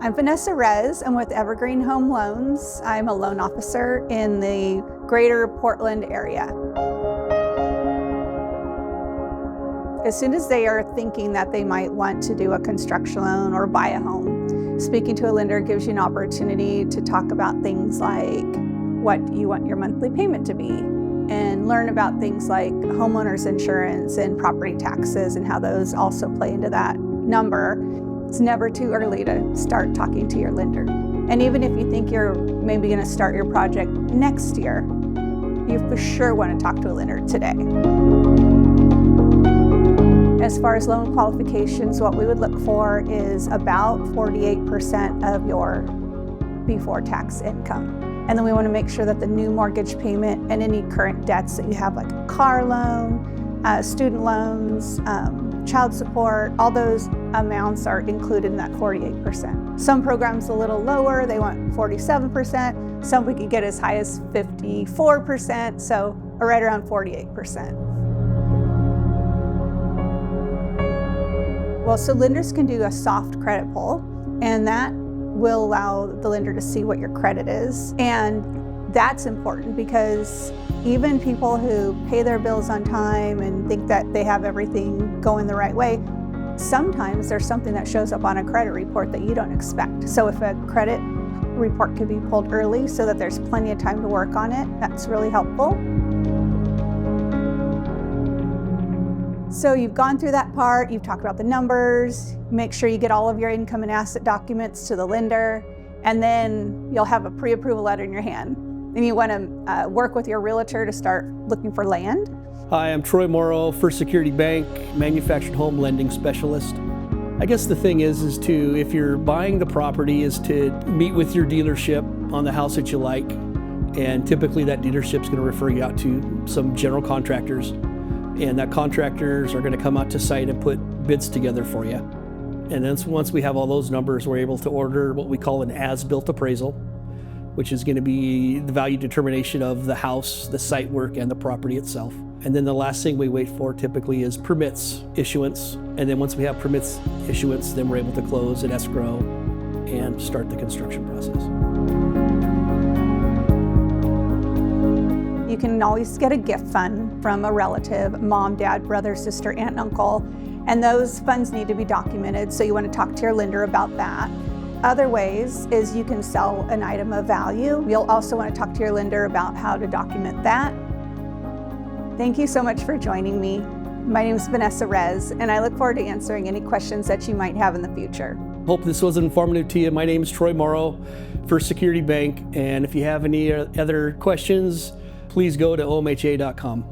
I'm Vanessa Rez. I'm with Evergreen Home Loans. I'm a loan officer in the greater Portland area. As soon as they are thinking that they might want to do a construction loan or buy a home, speaking to a lender gives you an opportunity to talk about things like what you want your monthly payment to be, and learn about things like homeowners insurance and property taxes and how those also play into that number. It's never too early to start talking to your lender. And even if you think you're maybe going to start your project next year, you for sure want to talk to a lender today. As far as loan qualifications, what we would look for is about 48% of your before tax income. And then we want to make sure that the new mortgage payment and any current debts that you have, like a car loan, student loans, child support, all those amounts are included in that 48%. Some programs a little lower, they want 47%. Some we could get as high as 54%, so right around 48%. Well, so lenders can do a soft credit pull, and that will allow the lender to see what your credit is. And that's important because even people who pay their bills on time and think that they have everything going the right way, sometimes there's something that shows up on a credit report that you don't expect. So if a credit report could be pulled early so that there's plenty of time to work on it, that's really helpful. So you've gone through that part, you've talked about the numbers, make sure you get all of your income and asset documents to the lender, and then you'll have a pre-approval letter in your hand. And you want to work with your realtor to start looking for land. Hi, I'm Troy Morrow, First Security Bank, manufactured home lending specialist. I guess the thing is to, if you're buying the property, is to meet with your dealership on the house that you like. And typically that dealership's going to refer you out to some general contractors. And that contractors are going to come out to site and put bids together for you. And then once we have all those numbers, we're able to order what we call an as-built appraisal, which is going to be the value determination of the house, the site work, and the property itself. And then the last thing we wait for typically is permits issuance. And then once we have permits issuance, then we're able to close an escrow and start the construction process. You can always get a gift fund from a relative, mom, dad, brother, sister, aunt, and uncle, and those funds need to be documented, so you want to talk to your lender about that. Other ways is you can sell an item of value. You'll also want to talk to your lender about how to document that. Thank you so much for joining me. My name is Vanessa Rez, and I look forward to answering any questions that you might have in the future. Hope this was informative to you. My name is Troy Morrow, First Security Bank, and if you have any other questions, please go to omha.com.